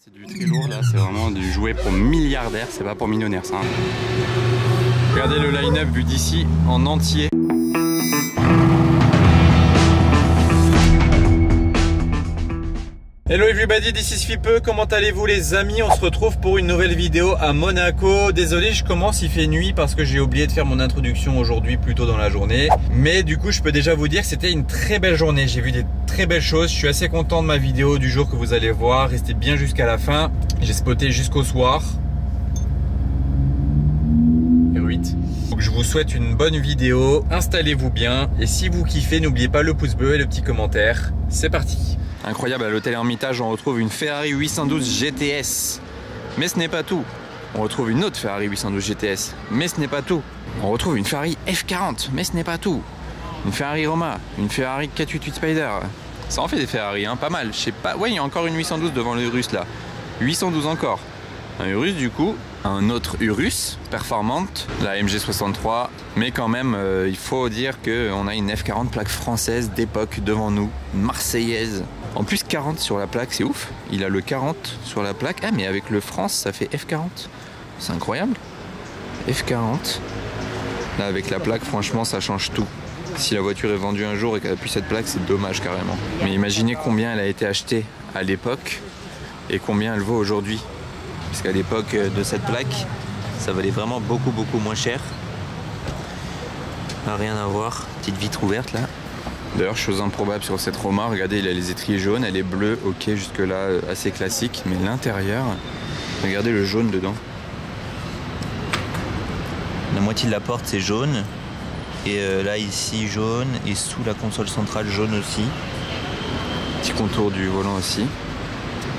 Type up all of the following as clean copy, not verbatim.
C'est du très lourd là, c'est vraiment du jouet pour milliardaires, c'est pas pour millionnaires ça. Hein. Regardez le line-up vu d'ici en entier. Hello everybody, this is Fipe, comment allez-vous les amis? On se retrouve pour une nouvelle vidéo à Monaco. Désolé, je commence, il fait nuit parce que j'ai oublié de faire mon introduction aujourd'hui plus tôt dans la journée. Mais du coup, je peux déjà vous dire que c'était une très belle journée. J'ai vu des très belles choses, je suis assez content de ma vidéo du jour que vous allez voir. Restez bien jusqu'à la fin. J'ai spoté jusqu'au soir. R8. Donc je vous souhaite une bonne vidéo, installez-vous bien. Et si vous kiffez, n'oubliez pas le pouce bleu et le petit commentaire. C'est parti. Incroyable, à l'hôtel Hermitage, on retrouve une Ferrari 812 GTS. Mais ce n'est pas tout. On retrouve une autre Ferrari 812 GTS. Mais ce n'est pas tout. On retrouve une Ferrari F40. Mais ce n'est pas tout. Une Ferrari Roma. Une Ferrari 488 Spider. Ça en fait des Ferrari, hein, pas mal. Je sais pas. Ouais, il y a encore une 812 devant le Urus là. 812 encore. Un Urus du coup. Un autre Urus performante. La MG63. Mais quand même, il faut dire qu'on a une F40 plaque française d'époque devant nous. Marseillaise. En plus 40 sur la plaque, c'est ouf. Il a le 40 sur la plaque. Ah mais avec le France, ça fait F40. C'est incroyable. F40. Là avec la plaque, franchement, ça change tout. Si la voiture est vendue un jour et qu'elle n'a plus cette plaque, c'est dommage carrément. Mais imaginez combien elle a été achetée à l'époque et combien elle vaut aujourd'hui. Parce qu'à l'époque de cette plaque, ça valait vraiment beaucoup moins cher. Rien à voir. Petite vitre ouverte là. D'ailleurs, chose improbable sur cette Roma, regardez, il a les étriers jaunes, elle est bleue, ok, jusque là, assez classique, mais l'intérieur, regardez le jaune dedans. La moitié de la porte, c'est jaune, et là, ici, jaune, et sous la console centrale, jaune aussi. Petit contour du volant aussi,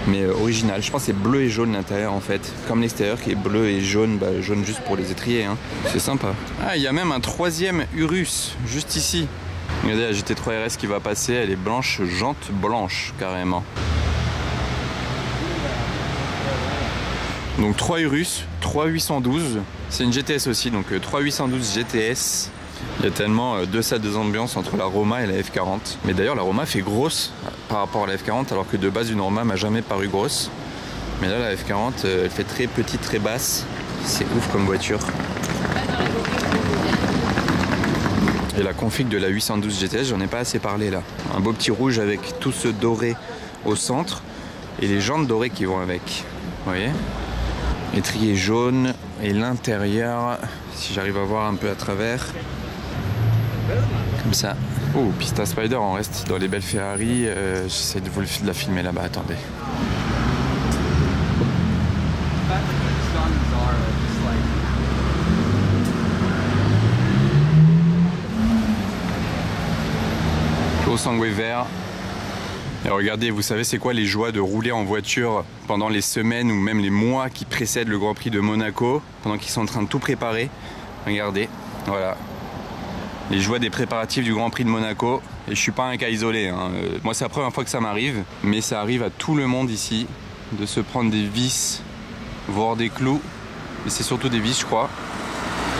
mais original, je pense que c'est bleu et jaune l'intérieur en fait, comme l'extérieur qui est bleu et jaune, bah, jaune juste pour les étriers, hein. C'est sympa. Ah, il y a même un troisième Urus, juste ici. Regardez la GT3 RS qui va passer, elle est blanche, jante blanche carrément. Donc 3 Urus, 3 812, c'est une GTS aussi, donc 3 812 GTS. Il y a tellement deux salles de ambiance entre la Roma et la F40. Mais d'ailleurs la Roma fait grosse par rapport à la F40, alors que de base une Roma m'a jamais paru grosse. Mais là la F40, elle fait très petite, très basse. C'est ouf comme voiture. Et la config de la 812 GTS, j'en ai pas assez parlé là. Un beau petit rouge avec tout ce doré au centre et les jantes dorées qui vont avec. Vous voyez? Étrier jaune et l'intérieur, si j'arrive à voir un peu à travers, comme ça. Oh, Pista Spider, on reste dans les belles Ferrari. J'essaie de vous la filmer là-bas, attendez. Sangué vert. Et regardez, vous savez c'est quoi les joies de rouler en voiture pendant les semaines ou même les mois qui précèdent le Grand Prix de Monaco, pendant qu'ils sont en train de tout préparer. Regardez, voilà. Les joies des préparatifs du Grand Prix de Monaco. Et je suis pas un cas isolé, hein. Moi c'est la première fois que ça m'arrive, mais ça arrive à tout le monde ici de se prendre des vis, voire des clous. Et c'est surtout des vis je crois.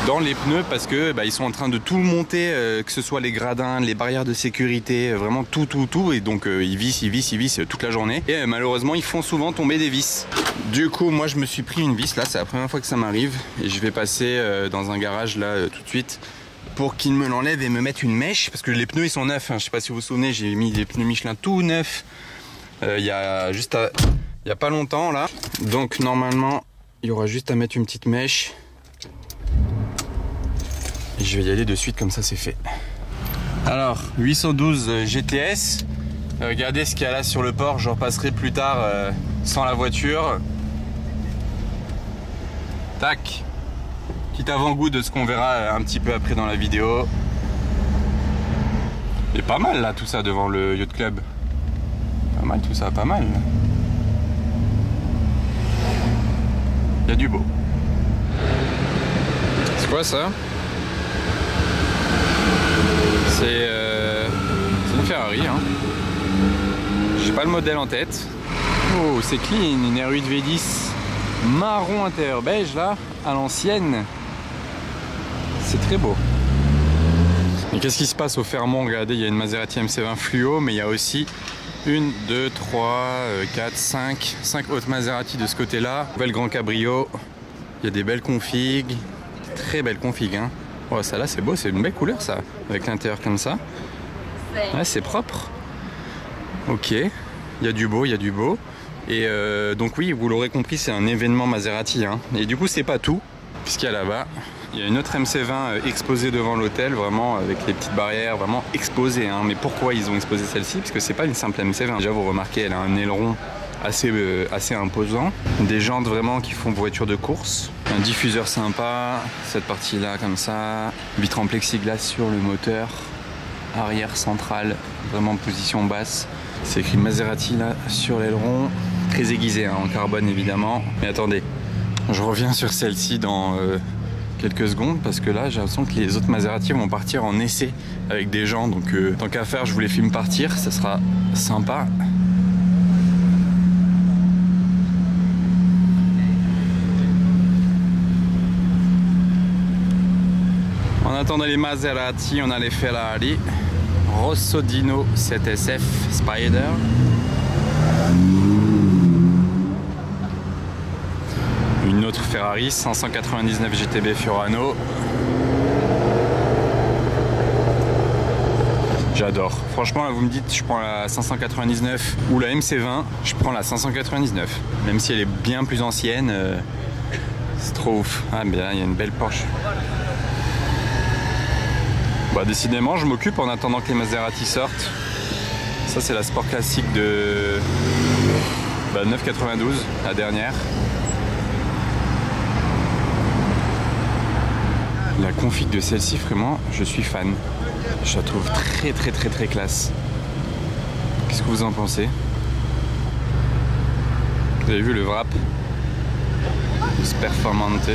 Dans les pneus parce que ils sont en train de tout monter, que ce soit les gradins, les barrières de sécurité, vraiment tout et donc ils vissent toute la journée et malheureusement ils font souvent tomber des vis. Du coup moi je me suis pris une vis là, c'est la première fois que ça m'arrive et je vais passer dans un garage là tout de suite pour qu'ils me l'enlèvent et me mettent une mèche parce que les pneus ils sont neufs, hein. Je sais pas si vous vous souvenez, j'ai mis des pneus Michelin tout neufs il y a pas longtemps là, donc normalement il y aura juste à mettre une petite mèche. Et je vais y aller de suite comme ça c'est fait. Alors 812 GTS, regardez ce qu'il y a là sur le port, je repasserai plus tard sans la voiture. Tac, petit avant-goût de ce qu'on verra un petit peu après dans la vidéo. Et pas mal là tout ça devant le Yacht Club. Pas mal tout ça, pas mal. Il y a du beau. C'est quoi ça? C'est une Ferrari, hein. J'ai pas le modèle en tête. Oh, c'est clean, une R8 V10 marron intérieur beige là, à l'ancienne. C'est très beau. Et qu'est-ce qui se passe au Fairmont? Regardez, il y a une Maserati MC20 fluo, mais il y a aussi 1, 2, 3, 4, 5 autres Maserati de ce côté-là. Nouvelle Grand Cabrio. Il y a des belles configs. Très belles configs, hein. Oh, ça là, c'est beau, c'est une belle couleur, ça. Avec l'intérieur comme ça. Ouais, c'est propre. Ok. Il y a du beau, il y a du beau. Et donc oui, vous l'aurez compris, c'est un événement Maserati, hein. Et du coup, c'est pas tout. Puisqu'il y a là-bas, il y a une autre MC20 exposée devant l'hôtel, vraiment avec les petites barrières, vraiment exposée, hein. Mais pourquoi ils ont exposé celle-ci? Parce que c'est pas une simple MC20. Déjà, vous remarquez, elle a un aileron assez imposant. Des jantes vraiment qui font voiture de course. Un diffuseur sympa, cette partie-là comme ça. Vitre en plexiglas sur le moteur. Arrière central, vraiment position basse. C'est écrit Maserati là sur l'aileron. Très aiguisé, hein, en carbone évidemment. Mais attendez, je reviens sur celle-ci dans quelques secondes parce que là j'ai l'impression que les autres Maserati vont partir en essai avec des gens. Donc tant qu'à faire, je vous les filme partir, ça sera sympa. En attendant les Maserati, on a les Ferrari. Rosso Dino 7SF Spider. Une autre Ferrari 599 GTB Fiorano. J'adore. Franchement, là, vous me dites, je prends la 599 ou la MC20, je prends la 599. Même si elle est bien plus ancienne, c'est trop ouf. Ah bien, il y a une belle Porsche. Bah, décidément, je m'occupe en attendant que les Maserati sortent. Ça, c'est la Sport classique de 9,92, la dernière. La config de celle-ci, vraiment, je suis fan. Je la trouve très classe. Qu'est-ce que vous en pensez? Vous avez vu le wrap? C'est performante.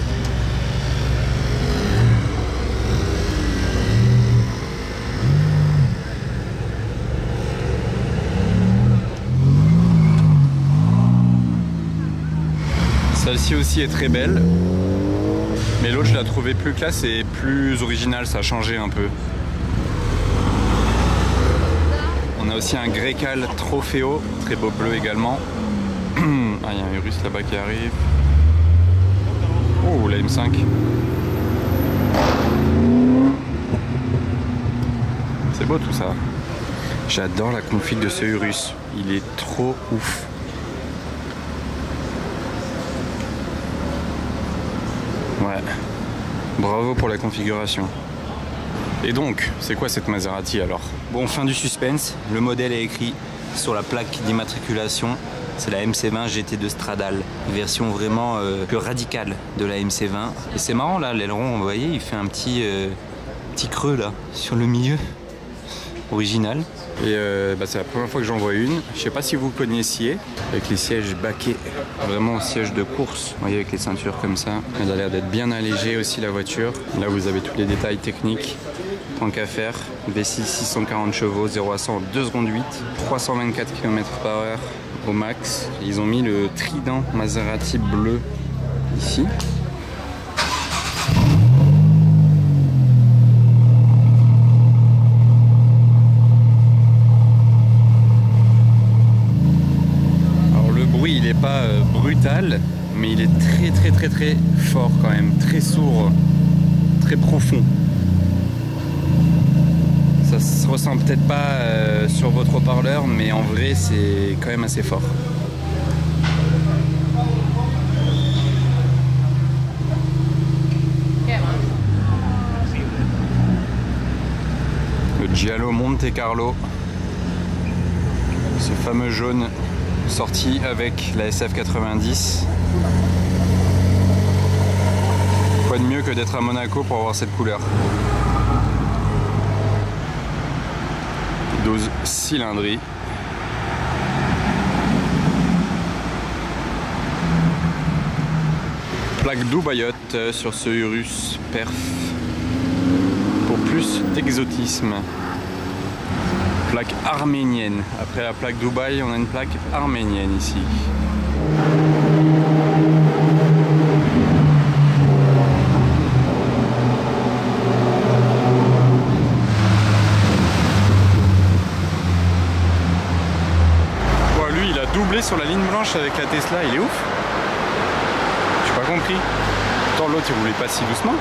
Celle-ci aussi est très belle. Mais l'autre, je la trouvais plus classe et plus originale, ça a changé un peu. On a aussi un Grecale Trofeo, très beau bleu également. Ah, il y a un Urus là-bas qui arrive. Oh, la M5. C'est beau tout ça. J'adore la config de ce Urus. Il est trop ouf. Ouais, bravo pour la configuration. Et donc, c'est quoi cette Maserati alors? Bon, fin du suspense, le modèle est écrit sur la plaque d'immatriculation. C'est la MC20 GT2 Stradale, version vraiment plus radicale de la MC20. Et c'est marrant là, l'aileron, vous voyez, il fait un petit creux là, sur le milieu. Original. Et c'est la première fois que j'en vois une. Je sais pas si vous connaissiez, avec les sièges baquets, vraiment siège de course. Vous voyez, avec les ceintures comme ça. Elle a l'air d'être bien allégée aussi la voiture. Là vous avez tous les détails techniques. Tant qu'à faire, V6 640 chevaux, 0 à 100 en 2 secondes 8, 324 km/h au max. Ils ont mis le Trident Maserati bleu ici. Il n'est pas brutal, mais il est très fort quand même, très sourd, très profond. Ça se ressent peut-être pas sur votre haut-parleur, mais en vrai c'est quand même assez fort. Le Giallo Monte Carlo, ce fameux jaune sorti avec la SF90. Quoi de mieux que d'être à Monaco pour avoir cette couleur? 12 cylindries. Plaque Dubaïote sur ce Urus Perf pour plus d'exotisme. Plaque arménienne. Après la plaque Dubaï, on a une plaque arménienne ici. Tesla, il est ouf. J'ai pas compris. Pourtant l'autre il roulait pas si doucement.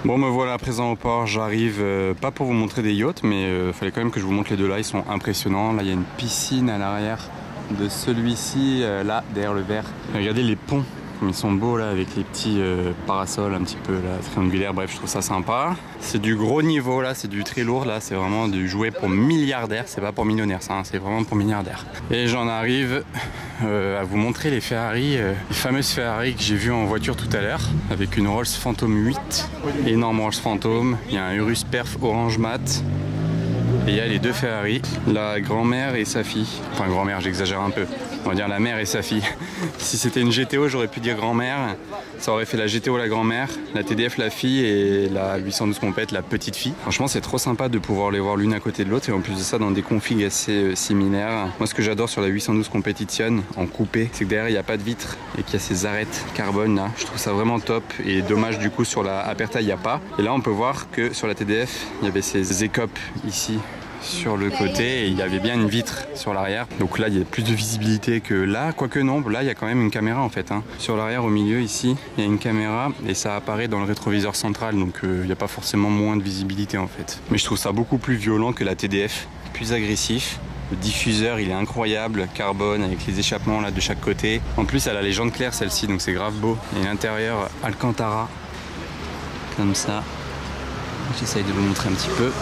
Bon me voilà à présent au port, j'arrive pas pour vous montrer des yachts, mais fallait quand même que je vous montre les deux là, ils sont impressionnants. Là il y a une piscine à l'arrière de celui-ci, là derrière le vert. Regardez les ponts. Ils sont beaux là avec les petits parasols un petit peu là, triangulaires, bref je trouve ça sympa. C'est du gros niveau là, c'est du très lourd là, c'est vraiment du jouet pour milliardaires, c'est pas pour millionnaires ça, hein, c'est vraiment pour milliardaires. Et j'en arrive à vous montrer les Ferrari, les fameuses Ferrari que j'ai vues en voiture tout à l'heure, avec une Rolls Phantom 8, énorme Rolls Phantom, il y a un Urus Perf orange mat. Et il y a les deux Ferrari, la grand-mère et sa fille. Enfin grand-mère, j'exagère un peu. On va dire la mère et sa fille. Si c'était une GTO, j'aurais pu dire grand-mère. Ça aurait fait la GTO la grand-mère, la TDF la fille et la 812 Compète la petite fille. Franchement, c'est trop sympa de pouvoir les voir l'une à côté de l'autre et en plus de ça dans des configs assez similaires. Moi, ce que j'adore sur la 812 Competition en coupé, c'est que derrière il n'y a pas de vitre et qu'il y a ces arêtes carbone là. Je trouve ça vraiment top et dommage du coup sur la Aperta il n'y a pas. Et là, on peut voir que sur la TDF, il y avait ces écopes ici sur le côté et il y avait bien une vitre sur l'arrière, donc là il y a plus de visibilité que là, quoique non, là il y a quand même une caméra en fait hein. Sur l'arrière au milieu ici il y a une caméra et ça apparaît dans le rétroviseur central, donc il n'y a pas forcément moins de visibilité en fait, mais je trouve ça beaucoup plus violent que la TDF, plus agressif. Le diffuseur il est incroyable, carbone avec les échappements là de chaque côté, en plus elle a les jantes claires celle-ci, donc c'est grave beau, et l'intérieur Alcantara comme ça, j'essaye de vous montrer un petit peu.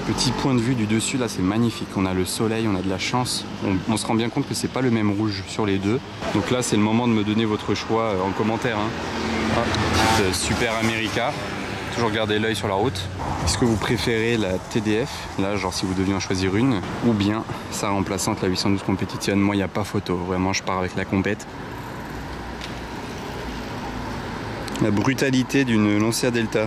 Petit point de vue du dessus là, c'est magnifique, on a le soleil, on a de la chance, on se rend bien compte que c'est pas le même rouge sur les deux, donc là c'est le moment de me donner votre choix en commentaire hein. Ah, petite Super America, toujours garder l'œil sur la route. Est-ce que vous préférez la TDF, là genre si vous deviez en choisir une, ou bien sa remplaçante la 812 Competition? Moi il n'y a pas photo, vraiment je pars avec la compète. La brutalité d'une Lancia Delta.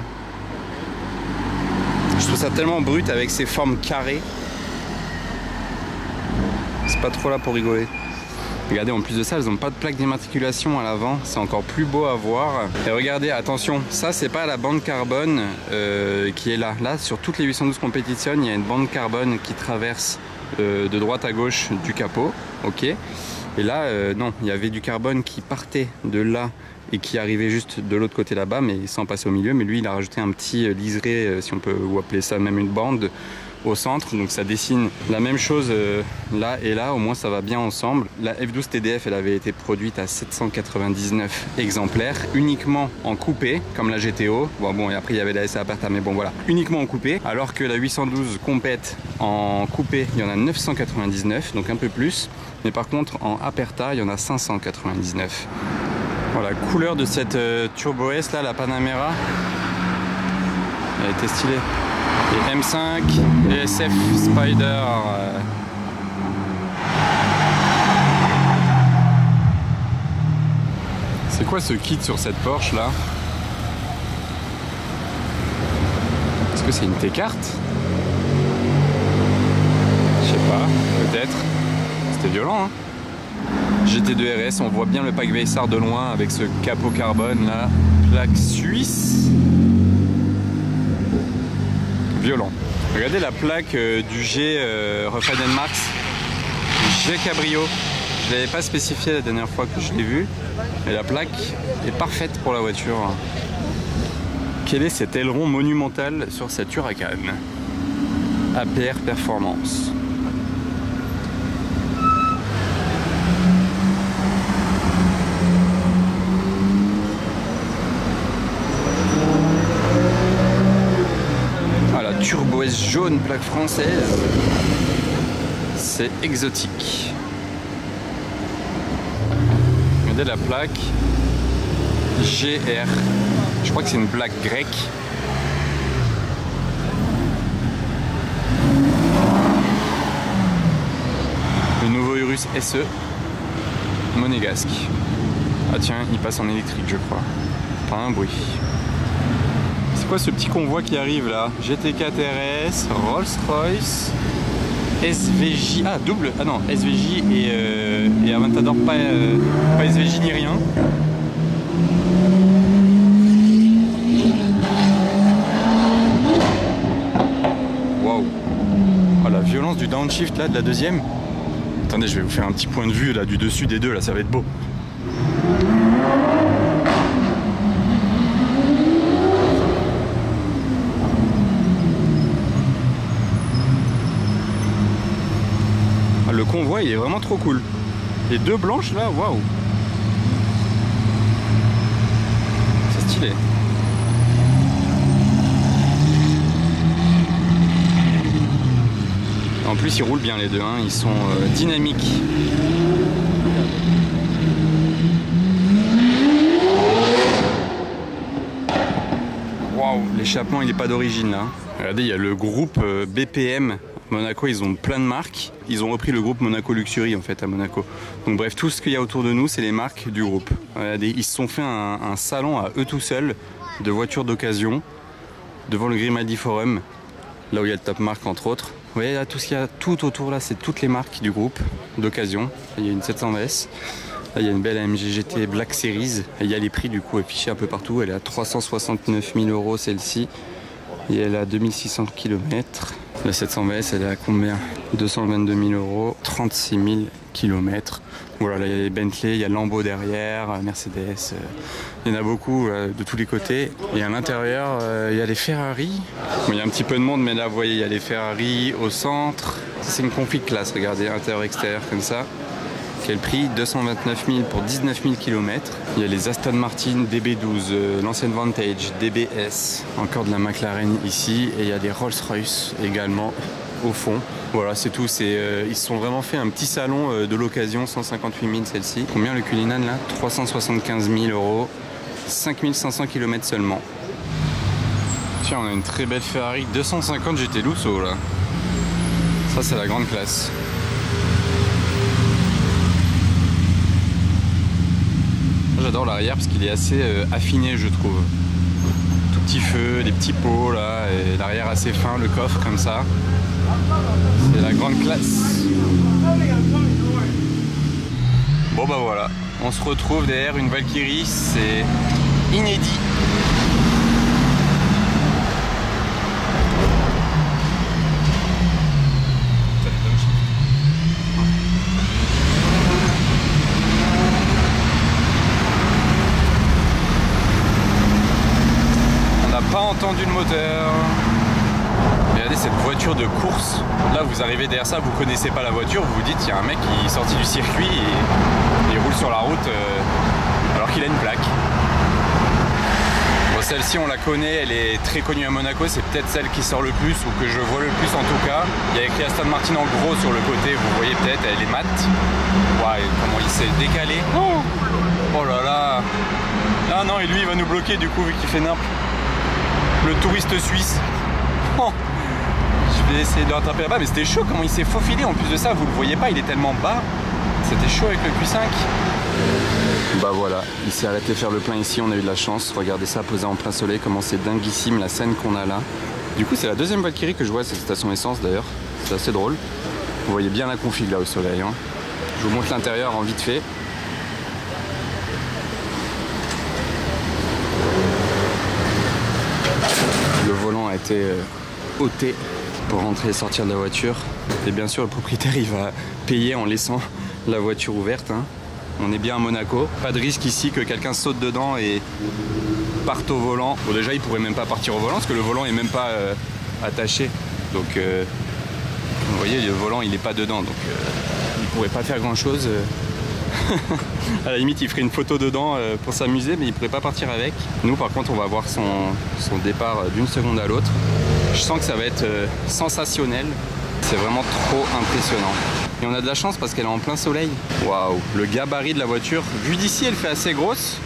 Je trouve ça tellement brut avec ses formes carrées. C'est pas trop là pour rigoler. Regardez, en plus de ça, elles n'ont pas de plaque d'immatriculation à l'avant. C'est encore plus beau à voir. Et regardez, attention, ça c'est pas la bande carbone qui est là. Là, sur toutes les 812 Competition, il y a une bande carbone qui traverse de droite à gauche du capot. Ok. Et là, non, il y avait du carbone qui partait de là et qui arrivait juste de l'autre côté là-bas, mais sans passer au milieu. Mais lui, il a rajouté un petit liseré, si on peut ou appeler ça même une bande, au centre. Donc ça dessine la même chose là et là, au moins ça va bien ensemble. La F12 TDF, elle avait été produite à 799 exemplaires, uniquement en coupé, comme la GTO. Bon, et après il y avait la SA Aperta, mais bon voilà, uniquement en coupé. Alors que la 812 Compète en coupé, il y en a 999, donc un peu plus. Mais par contre, en Aperta, il y en a 599. Voilà, la couleur de cette Turbo S là, la Panamera, elle était stylée. Et M5, et SF Spider. C'est quoi ce kit sur cette Porsche là? Est-ce que c'est une T-carte? Je sais pas, peut-être. C'était violent hein. GT2 RS, on voit bien le pack Veissar de loin avec ce capot carbone là, plaque suisse. Violent. Regardez la plaque du G Refinement Max, G Cabrio. Je ne l'avais pas spécifié la dernière fois que je l'ai vu, mais la plaque est parfaite pour la voiture. Quel est cet aileron monumental sur cette Huracan? APR Performance. Turbo S jaune, plaque française, c'est exotique. Regardez la plaque GR, je crois que c'est une plaque grecque. Le nouveau Urus SE monégasque. Ah tiens, il passe en électrique je crois, pas un bruit. C'est quoi ce petit convoi qui arrive là? GT4 RS, Rolls-Royce, SVJ, ah double, ah non, SVJ et Aventador, pas SVJ ni rien. Waouh! Oh la violence du downshift là de la deuxième. Attendez, je vais vous faire un petit point de vue là du dessus des deux, là ça va être beau. Le convoi il est vraiment trop cool. Les deux blanches là, waouh. C'est stylé. En plus ils roulent bien les deux, hein. Ils sont dynamiques. Waouh, l'échappement il n'est pas d'origine là. Regardez, il y a le groupe BPM. Monaco, ils ont plein de marques. Ils ont repris le groupe Monaco Luxury en fait à Monaco. Donc bref, tout ce qu'il y a autour de nous, c'est les marques du groupe. Regardez, ils se sont fait un salon à eux tout seuls de voitures d'occasion devant le Grimaldi Forum, là où il y a le Top Marque entre autres. Vous voyez là, tout ce qu'il y a tout autour là, c'est toutes les marques du groupe d'occasion. Il y a une 700S. Là, il y a une belle AMG GT Black Series. Et il y a les prix du coup affichés un peu partout. Elle est à 369 000 € celle-ci. Et elle a 2600 km. La 720S, elle est à combien? 222 000 €, 36 000 km. Voilà, là il y a les Bentley, il y a Lambo derrière, Mercedes. Il y en a beaucoup de tous les côtés. Et à l'intérieur, il y a les Ferrari. Bon, il y a un petit peu de monde, mais là, vous voyez, il y a les Ferrari au centre. C'est une config classe, regardez, intérieur-extérieur comme ça. Quel prix? 229 000 pour 19 000 km. Il y a les Aston Martin DB12, l'ancienne Vantage, DBS, encore de la McLaren ici, et il y a des Rolls-Royce également au fond. Voilà, c'est tout. Ils se sont vraiment fait un petit salon de l'occasion, 158 000 celle-ci. Combien le Cullinan là? 375 000 €, 5 500 km seulement. Tiens, on a une très belle Ferrari 250 GT Lusso là. Ça, c'est la grande classe. J'adore l'arrière parce qu'il est assez affiné, je trouve. Tout petit feu, des petits pots là, et l'arrière assez fin, le coffre comme ça. C'est la grande classe. Bon bah voilà, on se retrouve derrière une Valkyrie, c'est inédit. Pas entendu le moteur. Regardez cette voiture de course. Là vous arrivez derrière ça, vous connaissez pas la voiture, vous vous dites il y a un mec qui est sorti du circuit et il roule sur la route alors qu'il a une plaque. Bon, celle-ci on la connaît, elle est très connue à Monaco, c'est peut-être celle qui sort le plus ou que je vois le plus en tout cas. Il y a écrit Aston Martin en gros sur le côté, vous voyez peut-être, elle est mate. Ouais, comment il s'est décalé. Oh là là. Ah non, et lui il va nous bloquer du coup vu qu'il fait nimp. Le touriste suisse. Oh, je vais essayer de rattraper là-bas, mais c'était chaud comment il s'est faufilé. En plus de ça, vous le voyez pas, il est tellement bas. C'était chaud avec le Q5. Bah voilà, il s'est arrêté faire le plein ici, on a eu de la chance. Regardez ça posé en plein soleil, comment c'est dinguissime la scène qu'on a là. Du coup, c'est la deuxième Valkyrie que je vois à cette station essence d'ailleurs. C'est assez drôle. Vous voyez bien la config là au soleil. Hein. Je vous montre l'intérieur en vite fait. Le volant a été ôté pour rentrer et sortir de la voiture. Et bien sûr, le propriétaire, il va payer en laissant la voiture ouverte. Hein. On est bien à Monaco. Pas de risque ici que quelqu'un saute dedans et parte au volant. Bon, déjà, il pourrait même pas partir au volant parce que le volant est même pas attaché. Donc, vous voyez, le volant, il est pas dedans. Donc, il pourrait pas faire grand-chose. À la limite il ferait une photo dedans pour s'amuser, mais il pourrait pas partir avec. Nous par contre on va voir son départ d'une seconde à l'autre. Je sens que ça va être sensationnel. C'est vraiment trop impressionnant. Et on a de la chance parce qu'elle est en plein soleil. Waouh, le gabarit de la voiture. Vu d'ici elle fait assez grosse,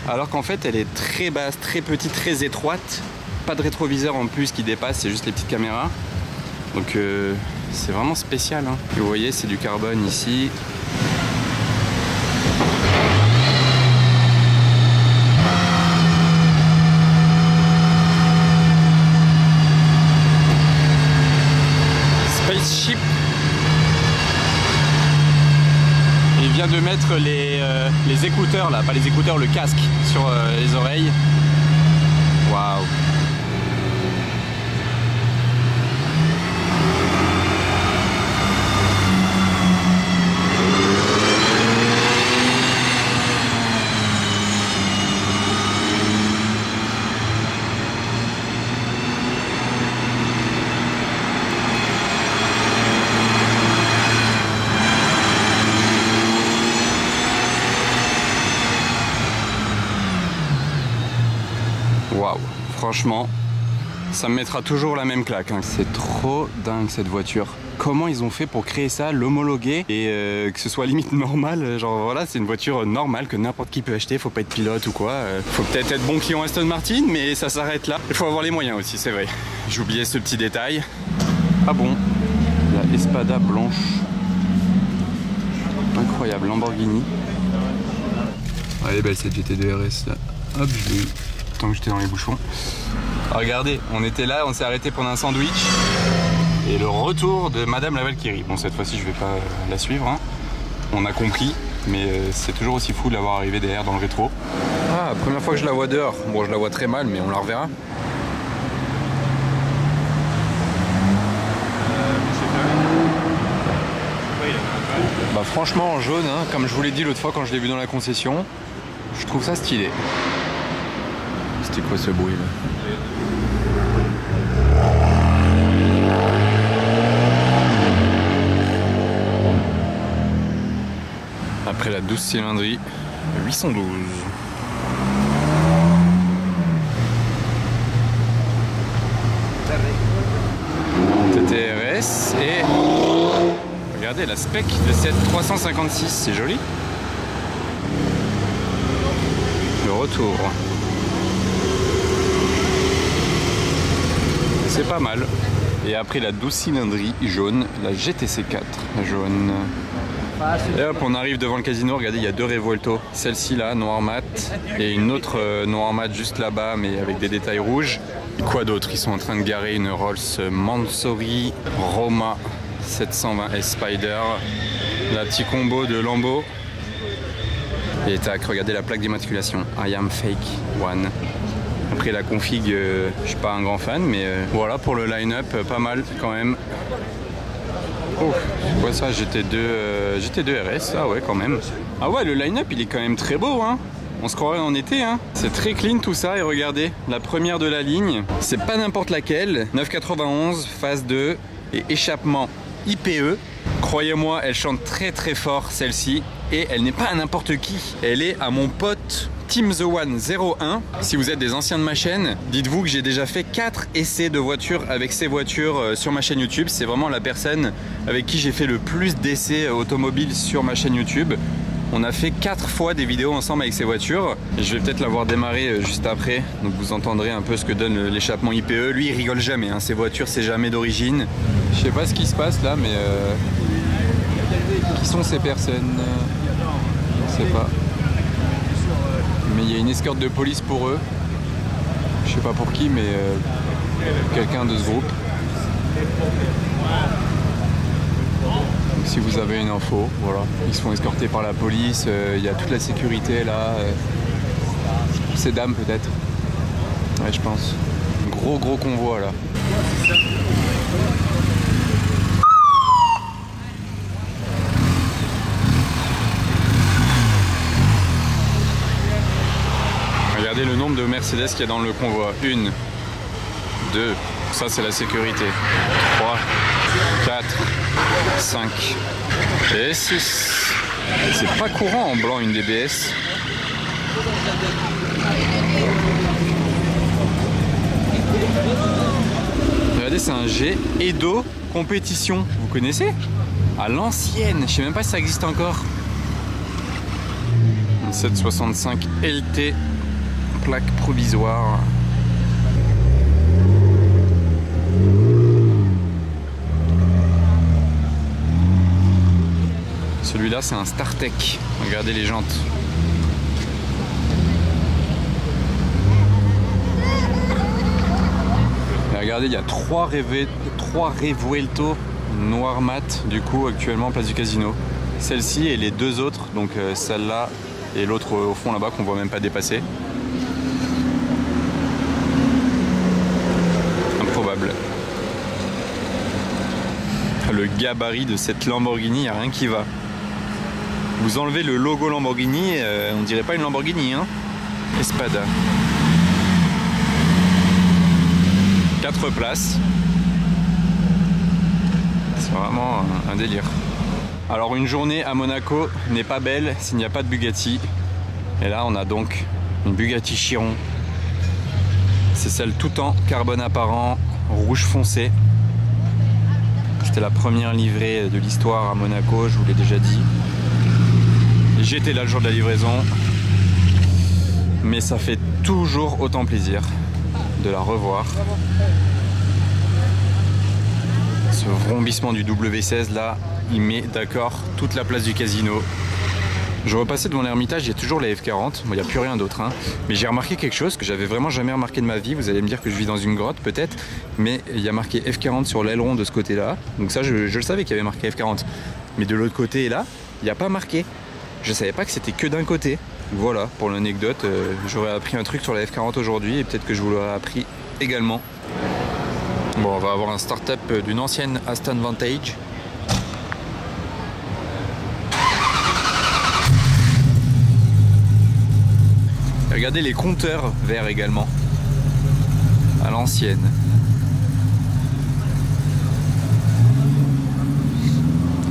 alors qu'en fait elle est très basse, très petite, très étroite. Pas de rétroviseur en plus qui dépasse, c'est juste les petites caméras. Donc c'est vraiment spécial. Hein. Et vous voyez c'est du carbone ici. Spaceship. Il vient de mettre les écouteurs là, pas les écouteurs, le casque sur les oreilles. Waouh. Waouh, franchement, ça me mettra toujours la même claque. Hein. C'est trop dingue cette voiture. Comment ils ont fait pour créer ça, l'homologuer et que ce soit limite normal. Genre voilà, c'est une voiture normale que n'importe qui peut acheter. Faut pas être pilote ou quoi. Faut peut-être être bon client Aston Martin, mais ça s'arrête là. Il faut avoir les moyens aussi, c'est vrai. J'ai oublié ce petit détail. Ah bon, la Espada blanche. Incroyable, Lamborghini. Elle est belle cette GT2 RS là. Hop, je l'ai eu tant que j'étais dans les bouchons. Ah, regardez, on était là, on s'est arrêté pour un sandwich. Et le retour de Madame la Valkyrie. Bon, cette fois-ci, je vais pas la suivre. Hein. On a compris, mais c'est toujours aussi fou de l'avoir arrivé derrière dans le rétro. Ah, première fois que je la vois dehors. Bon, je la vois très mal, mais on la reverra. Bah franchement en jaune, hein, comme je vous l'ai dit l'autre fois quand je l'ai vu dans la concession, je trouve ça stylé. C'était quoi ce bruit là? Après la 12 cylindrée, 812. TTRS et regardez la spec de cette 356, c'est joli. Le retour. C'est pas mal. Et après la 12 cylindrée jaune, la GTC 4 jaune. Et hop, on arrive devant le casino, regardez, il y a deux Revuelto. Celle-ci là, noir mat, et une autre noir mat juste là-bas, mais avec des détails rouges. Et quoi d'autre? Ils sont en train de garer une Rolls Mansory Roma 720S Spider. La petit combo de Lambo. Et tac, regardez la plaque d'immatriculation. I am fake one. Après la config, je suis pas un grand fan, mais voilà pour le line-up, pas mal quand même. Oh, c'est quoi ça? GT2 RS, ah ouais quand même. Ah ouais, le line-up il est quand même très beau, hein. On se croirait en été, hein. C'est très clean tout ça, et regardez, la première de la ligne, c'est pas n'importe laquelle. 991, phase 2, et échappement IPE. Croyez-moi, elle chante très très fort celle-ci, et elle n'est pas à n'importe qui. Elle est à mon pote Team The One 01. Si vous êtes des anciens de ma chaîne, dites-vous que j'ai déjà fait 4 essais de voitures avec ces voitures sur ma chaîne YouTube. C'est vraiment la personne avec qui j'ai fait le plus d'essais automobiles sur ma chaîne YouTube. On a fait 4 fois des vidéos ensemble avec ces voitures. Je vais peut-être l'avoir démarré juste après, donc vous entendrez un peu ce que donne l'échappement IPE. Lui il rigole jamais, hein. Ces voitures c'est jamais d'origine. Je sais pas ce qui se passe là, mais qui sont ces personnes? Je sais pas. Mais il y a une escorte de police pour eux. Je sais pas pour qui, mais quelqu'un de ce groupe. Donc, si vous avez une info, voilà. Ils se font escorter par la police. Il y a toute la sécurité là. Pour ces dames peut-être. Ouais, je pense. Gros convoi là. Regardez le nombre de Mercedes qu'il y a dans le convoi. 1, 2, ça c'est la sécurité. 3, 4, 5 et 6. C'est pas courant en blanc une DBS. Regardez, c'est un G Edo compétition. Vous connaissez? À l'ancienne, je sais même pas si ça existe encore. 765 LT. Plaque provisoire. Celui-là c'est un StarTech. Regardez les jantes. Et regardez, il y a 3 Revuelto noir mat du coup actuellement place du casino. Celle-ci et les deux autres, donc celle-là et l'autre au fond là-bas qu'on voit même pas dépasser. Improbable. Le gabarit de cette Lamborghini, il n'y a rien qui va. Vous enlevez le logo Lamborghini, on dirait pas une Lamborghini, hein. Espada. 4 places. C'est vraiment un délire. Alors une journée à Monaco n'est pas belle s'il n'y a pas de Bugatti. Et là on a donc une Bugatti Chiron. C'est celle tout en carbone apparent, rouge foncé. C'était la première livrée de l'histoire à Monaco, je vous l'ai déjà dit. J'étais là le jour de la livraison. Mais ça fait toujours autant plaisir de la revoir. Ce vrombissement du W16 là, il met d'accord toute la place du casino. Je repassais devant l'Ermitage, il y a toujours la F40, bon, il n'y a plus rien d'autre, hein. Mais j'ai remarqué quelque chose que j'avais vraiment jamais remarqué de ma vie. Vous allez me dire que je vis dans une grotte peut-être, mais il y a marqué F40 sur l'aileron de ce côté là. Donc ça je le savais qu'il y avait marqué F40. Mais de l'autre côté là, il n'y a pas marqué. Je savais pas que c'était que d'un côté. Voilà, pour l'anecdote, j'aurais appris un truc sur la F40 aujourd'hui et peut-être que je vous l'aurais appris également. Bon, on va avoir un start-up d'une ancienne Aston Vantage. Et regardez les compteurs verts également, à l'ancienne.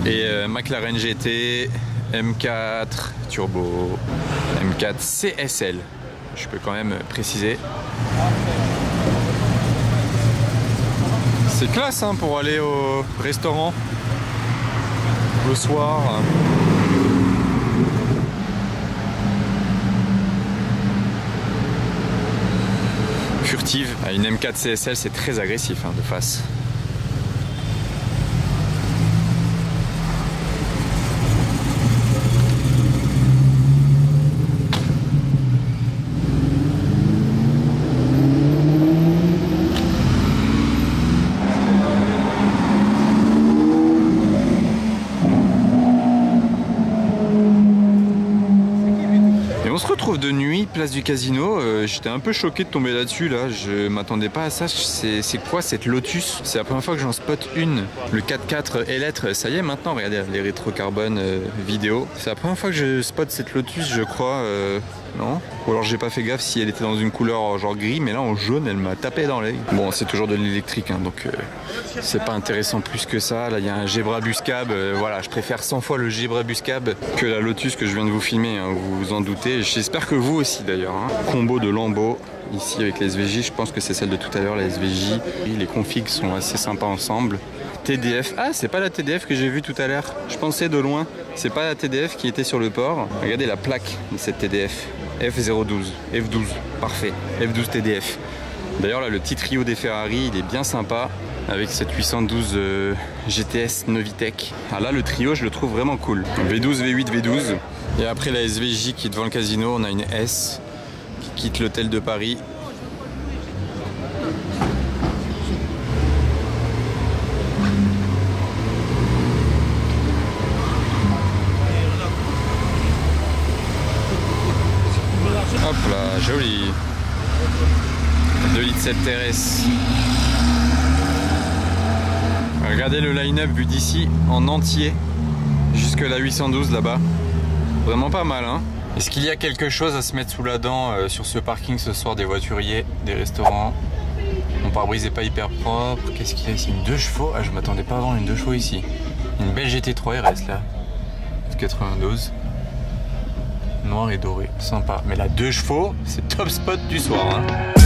Et McLaren GT, M4 Turbo, M4 CSL, je peux quand même préciser. C'est classe hein, pour aller au restaurant le soir. Furtive, une M4 CSL c'est très agressif hein, de face. De nuit, place du casino, j'étais un peu choqué de tomber là-dessus là, je m'attendais pas à ça. C'est quoi cette Lotus? C'est la première fois que j'en spot une. Le 4x4 Electre, ça y est maintenant, regardez les rétrocarbone vidéo. C'est la première fois que je spot cette Lotus je crois, non? Ou alors j'ai pas fait gaffe si elle était dans une couleur genre gris, mais là en jaune elle m'a tapé dans l'œil. Bon c'est toujours de l'électrique hein, donc c'est pas intéressant plus que ça. Là il y a un Gebra Bus Cab, voilà je préfère 100 fois le Gebra Bus Cab que la Lotus que je viens de vous filmer, hein, vous vous en doutez. J'espère que vous aussi d'ailleurs. Hein. Combo de Lambo ici avec la SVJ, je pense que c'est celle de tout à l'heure la SVJ. Les configs sont assez sympas ensemble. TDF, ah c'est pas la TDF que j'ai vue tout à l'heure, je pensais de loin, c'est pas la TDF qui était sur le port. Regardez la plaque de cette TDF, F012, F12, parfait, F12 TDF. D'ailleurs là le petit trio des Ferrari il est bien sympa avec cette 812 GTS Novitec. Ah là le trio je le trouve vraiment cool, V12, V8, V12. Et après la SVJ qui est devant le casino, on a une S qui quitte l'hôtel de Paris. Hop là, joli. 2 litres 7 TRS. Regardez le line-up vu d'ici en entier jusque la 812 là-bas. Vraiment pas mal hein. Est-ce qu'il y a quelque chose à se mettre sous la dent sur ce parking ce soir? Des voituriers, des restaurants. Mon pare-brise n'est pas hyper propre. Qu'est-ce qu'il y a ici? Une 2 chevaux. Ah je m'attendais pas à avoir une 2 chevaux ici. Une belle GT3 RS là. 92. Noir et doré, sympa. Mais la 2 chevaux, c'est top spot du soir hein.